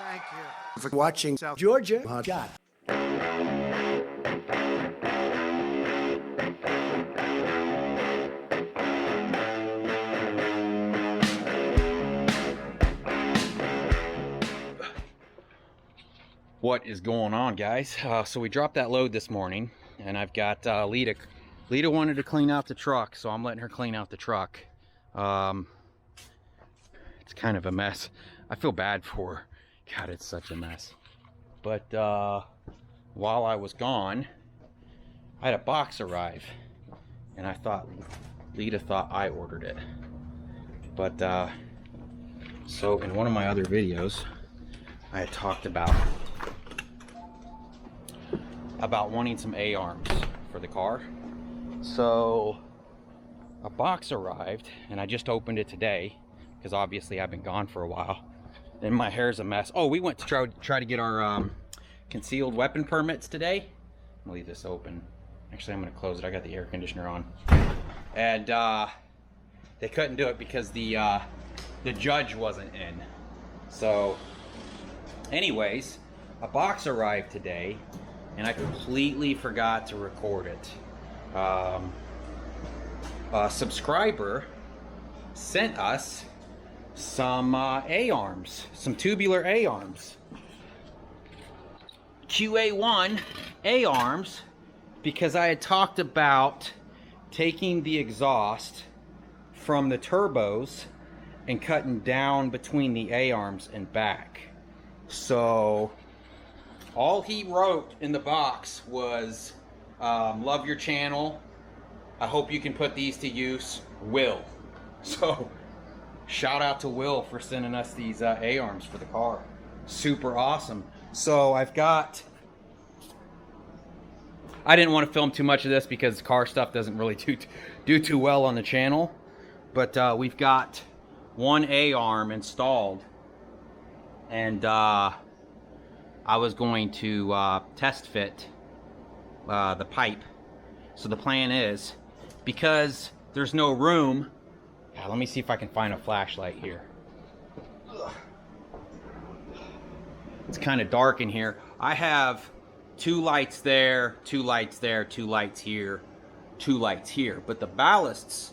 Thank you for watching South Georgia Hot Shot. What is going on, guys? So we dropped that load this morning, and I've got Lita. Lita wanted to clean out the truck, so I'm letting her clean out the truck. It's kind of a mess. I feel bad for her. God, it's such a mess. But while I was gone, I had a box arrive, and I thought Lita thought I ordered it. But so in one of my other videos, I had talked about wanting some A-arms for the car. So a box arrived, and I just opened it today because obviously I've been gone for a while and my hair's a mess. Oh, we went to try to get our concealed weapon permits today. I'll leave this open. Actually, I'm gonna close it. I got the air conditioner on, and they couldn't do it because the judge wasn't in. So anyways, a box arrived today, and I completely forgot to record it. A subscriber sent us some A-arms, some tubular A-arms. QA1 A-arms, because I had talked about taking the exhaust from the turbos and cutting down between the A-arms and back. So all he wrote in the box was, love your channel. I hope you can put these to use, Will. So shout out to Will for sending us these A-arms for the car. Super awesome. So I didn't want to film too much of this because car stuff doesn't really do too well on the channel. But we've got one A-arm installed, and I was going to test fit the pipe. So the plan is, because there's no room, let me see if I can find a flashlight here. It's kind of dark in here. I have 2 lights there, 2 lights there, 2 lights here, 2 lights here. But the ballasts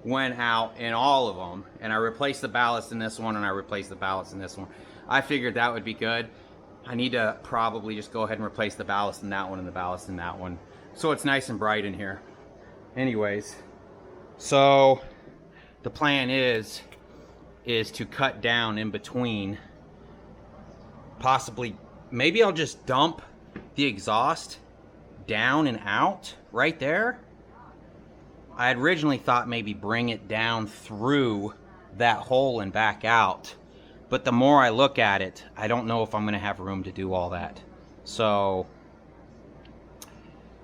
went out in all of them, and I replaced the ballast in this one, and I replaced the ballast in this one. I figured that would be good. I need to probably just go ahead and replace the ballast in that one and the ballast in that one, so it's nice and bright in here. Anyways, so the plan is to cut down in between. Possibly, maybe I'll just dump the exhaust down and out right there. I had originally thought maybe bring it down through that hole and back out. But the more I look at it, I don't know if I'm going to have room to do all that. So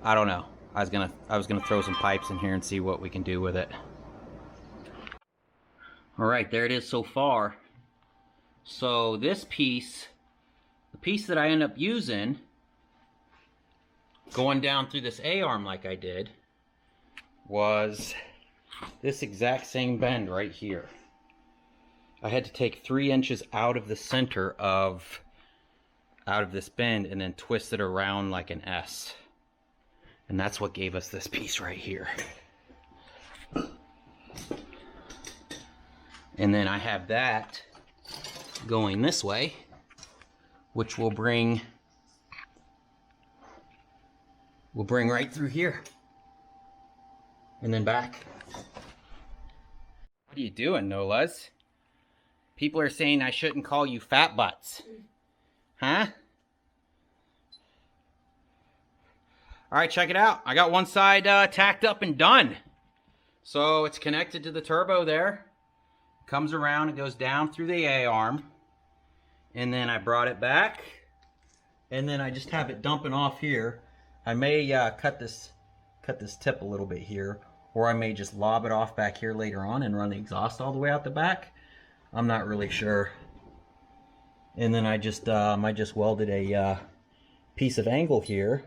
I don't know. I was gonna throw some pipes in here and see what we can do with it. All right, there it is so far. So this piece, the piece that I end up using, going down through this A-arm like I did, was this exact same bend right here. I had to take 3 inches out of the center of this bend and then twist it around like an S. And that's what gave us this piece right here. And then I have that going this way, which will bring right through here. And then back. What are you doing, Nolas? People are saying I shouldn't call you fat butts. Huh? All right, check it out. I got one side tacked up and done. So it's connected to the turbo there. Comes around, it goes down through the A-arm. And then I brought it back. And then I just have it dumping off here. I may cut this tip a little bit here. Or I may just lob it off back here later on and run the exhaust all the way out the back. I'm not really sure. And then I just welded a piece of angle here.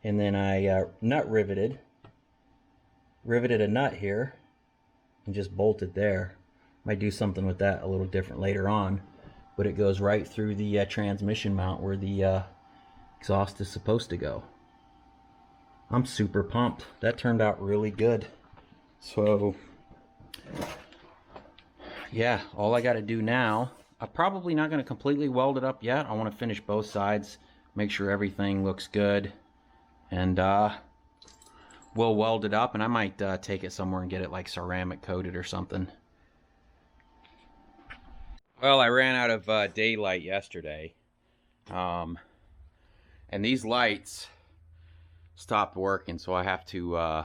And then I nut riveted a nut here and just bolted there. Might do something with that a little different later on. but it goes right through the transmission mount where the exhaust is supposed to go. I'm super pumped. That turned out really good. So yeah, all I got to do now, I'm probably not going to completely weld it up yet. I want to finish both sides, make sure everything looks good, and we'll weld it up, and I might take it somewhere and get it like ceramic coated or something. Well, I ran out of daylight yesterday, and these lights stopped working, so I have to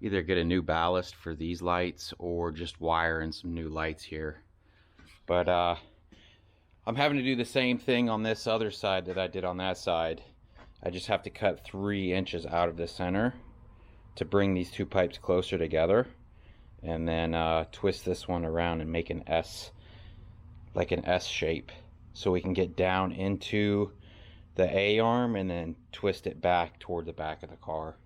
either get a new ballast for these lights or just wire in some new lights here. But I'm having to do the same thing on this other side that I did on that side. I just have to cut 3 inches out of the center to bring these two pipes closer together, and then twist this one around and make an S, like an S shape, so we can get down into the A-arm and then twist it back toward the back of the car.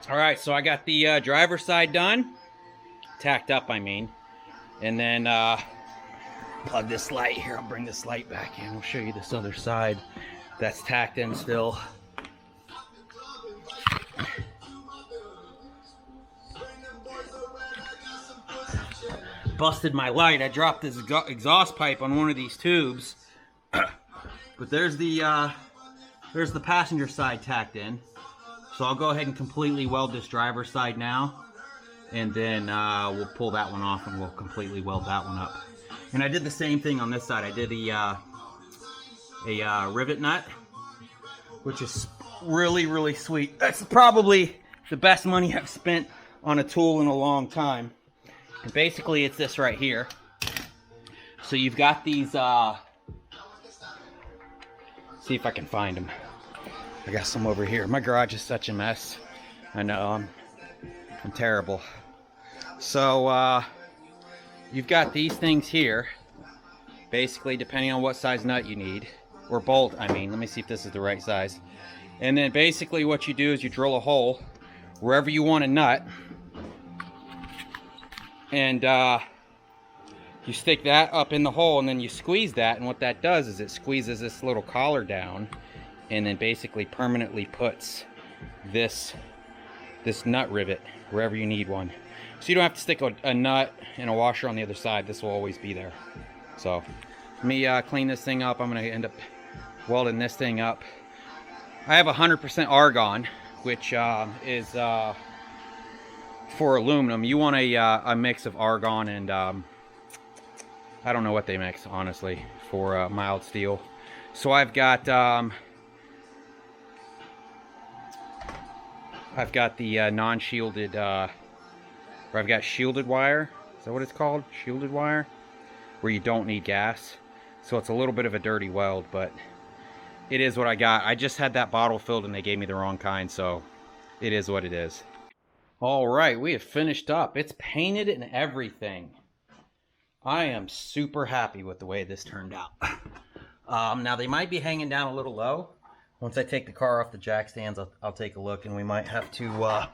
Alright, so I got the driver's side done, tacked up I mean, and then plug this light here. I'll bring this light back in. We'll show you this other side that's tacked in still. Busted my light. I dropped this exhaust pipe on one of these tubes, but there's the passenger side tacked in. So I'll go ahead and completely weld this driver's side now, and then we'll pull that one off and we'll completely weld that one up. And I did the same thing on this side. I did a rivet nut, which is really sweet. That's probably the best money I've spent on a tool in a long time. And basically it's this right here. So you've got these, see if I can find them. I got some over here. My garage is such a mess. I know, I'm terrible. So you've got these things here, basically depending on what size nut you need, or bolt I mean. Let me see if this is the right size. And then basically what you do is you drill a hole wherever you want a nut, and you stick that up in the hole, and then you squeeze that, and what that does is it squeezes this little collar down, and then basically permanently puts this nut rivet wherever you need one. So you don't have to stick a nut and a washer on the other side. This will always be there. So let me clean this thing up. I'm going to end up welding this thing up. I have 100% argon, which is for aluminum. You want a mix of argon and I don't know what they mix, honestly, for mild steel. So I've got the non-shielded, or I've got shielded wire. Is that what it's called? Shielded wire, where you don't need gas. So it's a little bit of a dirty weld, but it is what I got. I just had that bottle filled and they gave me the wrong kind, so it is what it is. All right, we have finished up. It's painted and everything. I am super happy with the way this turned out. Now they might be hanging down a little low. Once I take the car off the jack stands, I'll take a look, and we might have to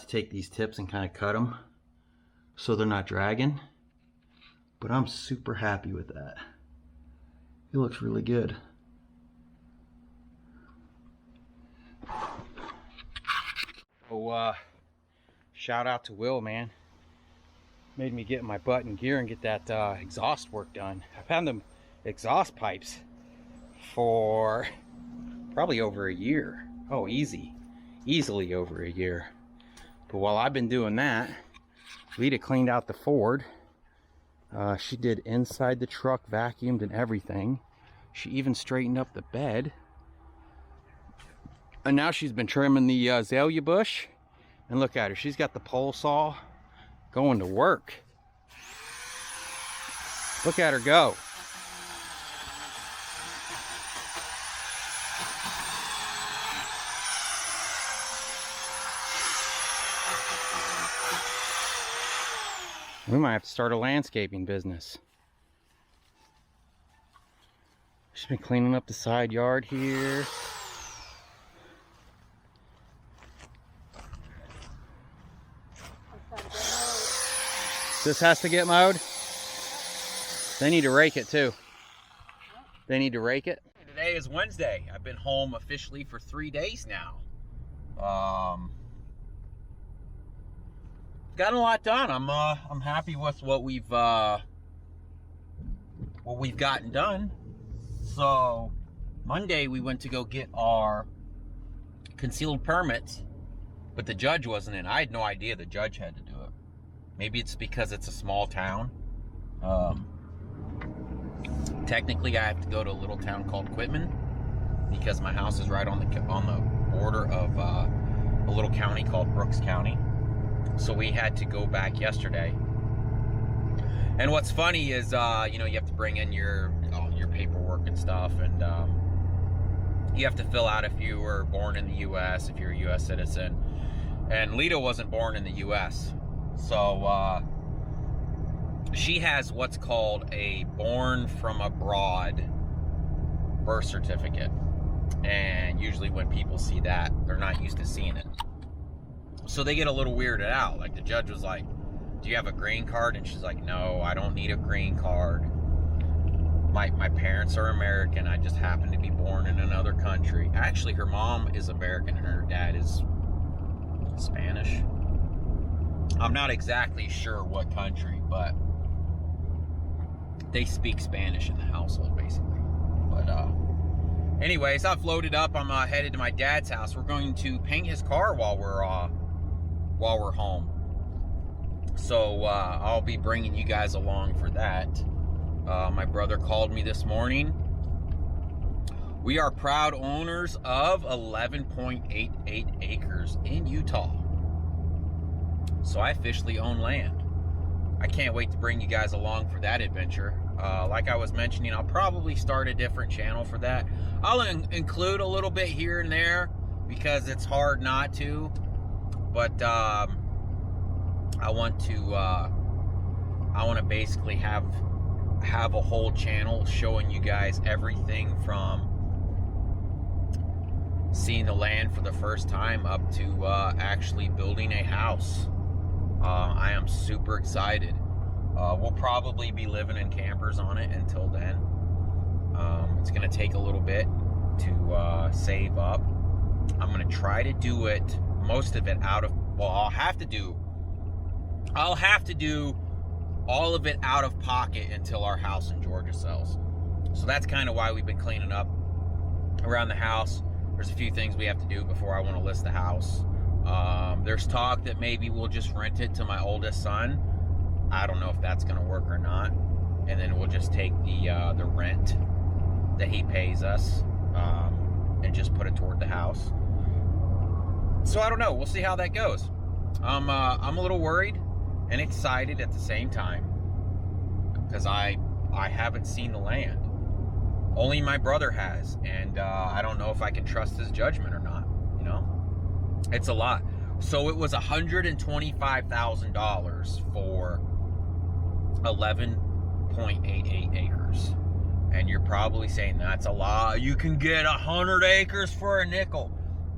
take these tips and kind of cut them so they're not dragging. But I'm super happy with that. It looks really good. Oh, shout out to Will, man. Made me get my butt in gear and get that exhaust work done. I've had them exhaust pipes for probably over a year. Oh, easily over a year. But while I've been doing that, Lita cleaned out the Ford. She did inside the truck, vacuumed and everything. She even straightened up the bed. And now she's been trimming the azalea bush. And look at her, she's got the pole saw going to work. Look at her go. We might have to start a landscaping business. She's been cleaning up the side yard here. This has to get mowed. They need to rake it too. They need to rake it. Today is Wednesday. I've been home officially for 3 days now. Gotten a lot done. I'm happy with what we've gotten done. So Monday we went to go get our concealed permits, but the judge wasn't in. I had no idea the judge had to do it. Maybe it's because it's a small town. Technically, I have to go to a little town called Quitman because my house is right on the border of a little county called Brooks County. So we had to go back yesterday. And what's funny is, you know, you have to bring in your paperwork and stuff, and you have to fill out if you were born in the U.S., if you're a U.S. citizen. And Lita wasn't born in the U.S., so she has what's called a born from abroad birth certificate. And usually when people see that, they're not used to seeing it. So they get a little weirded out. Like the judge was like, do you have a green card? And she's like, no, I don't need a green card. My parents are American. I just happen to be born in another country. Actually, her mom is American and her dad is Spanish. I'm not exactly sure what country, but they speak Spanish in the household, basically. But anyways, I've loaded up. I'm headed to my dad's house. We're going to paint his car while we're home. So I'll be bringing you guys along for that. My brother called me this morning. We are proud owners of 11.88 acres in Utah. So I officially own land. I can't wait to bring you guys along for that adventure. Like I was mentioning, I'll probably start a different channel for that. I'll include a little bit here and there because it's hard not to. But I want to basically have a whole channel showing you guys everything from seeing the land for the first time up to actually building a house. I am super excited. We'll probably be living in campers on it until then. It's going to take a little bit to save up. I'm going to try to do it, most of it out of, well, I'll have to do all of it out of pocket until our house in Georgia sells. So that's kind of why we've been cleaning up around the house. There's a few things we have to do before I want to list the house. There's talk that maybe we'll just rent it to my oldest son. I don't know if that's going to work or not. And then we'll just take the rent that he pays us and just put it toward the house. So I don't know. We'll see how that goes. I'm a little worried and excited at the same time because I haven't seen the land. Only my brother has, and I don't know if I can trust his judgment or not. You know, it's a lot. So it was $125,000 for 11.88 acres, and you're probably saying that's a lot. You can get 100 acres for a nickel.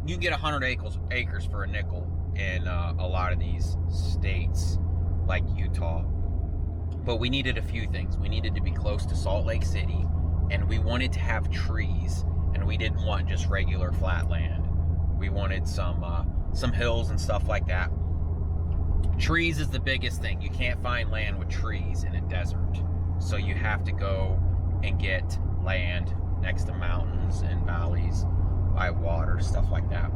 You can get 100 acres for a nickel in a lot of these states like Utah. But we needed a few things. We needed to be close to Salt Lake City, and we wanted to have trees, and we didn't want just regular flat land. We wanted some hills and stuff like that. Trees is the biggest thing. You can't find land with trees in a desert. So you have to go and get land next to mountains and valleys by water, stuff like that.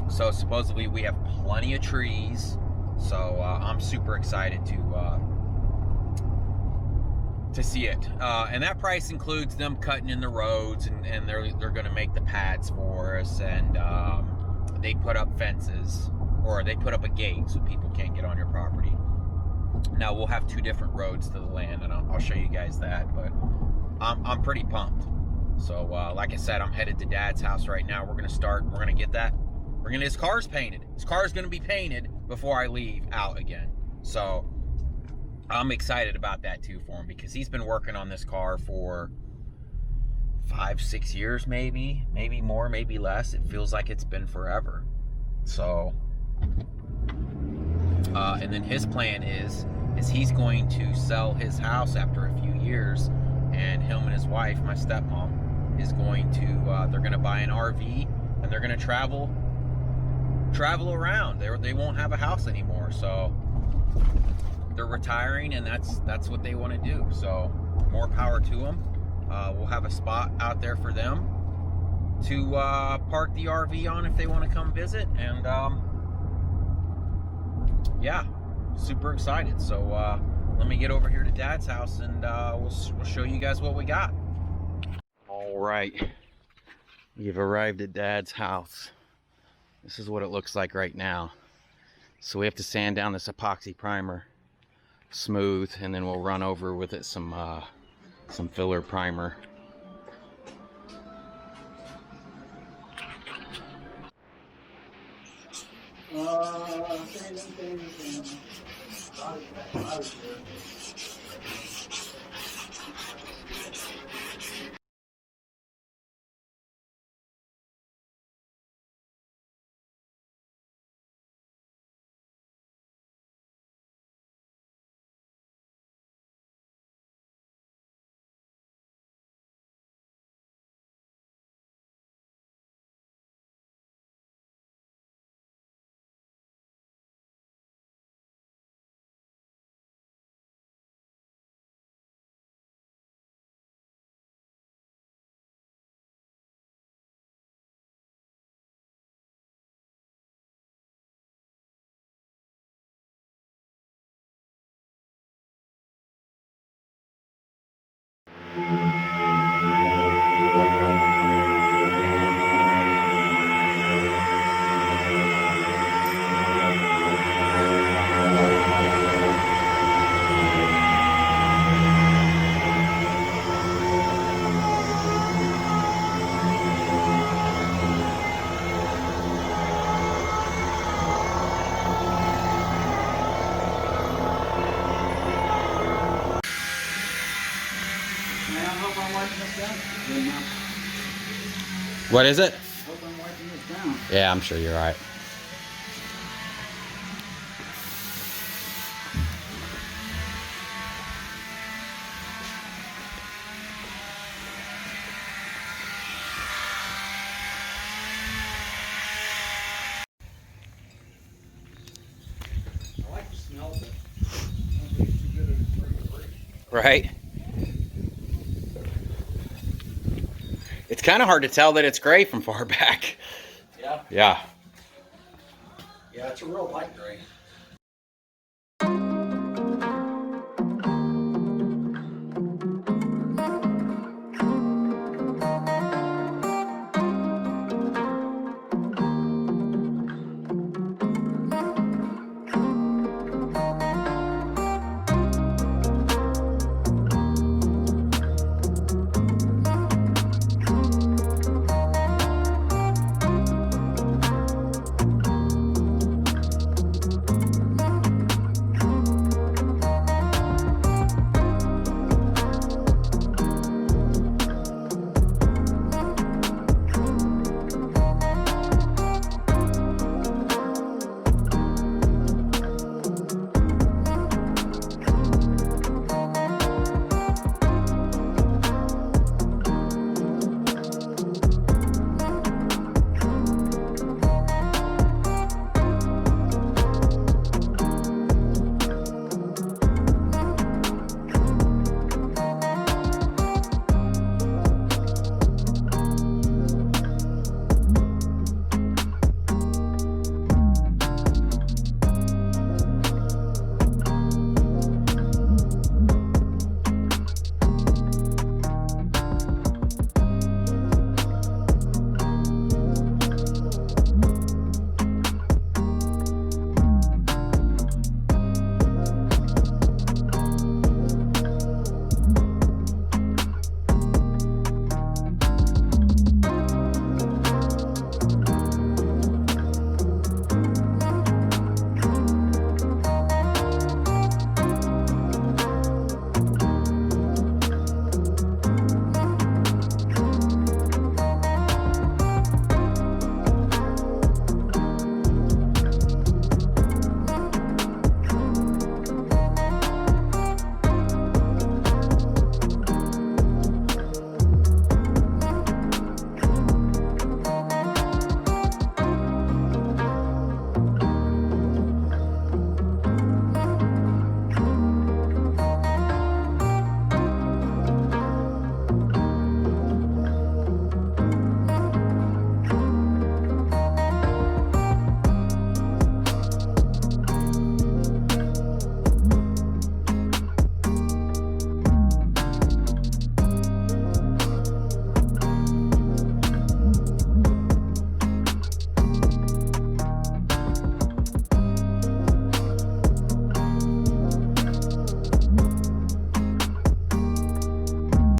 So supposedly we have plenty of trees. So I'm super excited to see it. And that price includes them cutting in the roads, and they're going to make the pads for us, and they put up fences, or they put up a gate so people can't get on your property. Now we'll have 2 different roads to the land, and I'll show you guys that, but I'm pretty pumped. So like I said, I'm headed to Dad's house right now. We're gonna get that. His car's painted. His car's gonna be painted before I leave out again. So I'm excited about that too for him, because he's been working on this car for 5-6 years, maybe more, maybe less. It feels like it's been forever. So and then his plan is is he's going to sell his house after a few years, and him and his wife, my stepmom, is going to they're going to buy an RV, and they're going to travel around. They won't have a house anymore, so they're retiring, and that's what they want to do. So more power to them. We'll have a spot out there for them to park the RV on if they want to come visit, and yeah, super excited. So let me get over here to Dad's house, and we'll show you guys what we got. All right, we've arrived at Dad's house. This is what it looks like right now. So we have to sand down this epoxy primer smooth, and then we'll run over with it some filler primer. What is it? Hope I'm wiping this down. Yeah, I'm sure you're right. I like the smell, but I don't think it's too good at it. Right? It's kind of hard to tell that it's gray from far back. Yeah. Yeah. Yeah, it's a real light gray.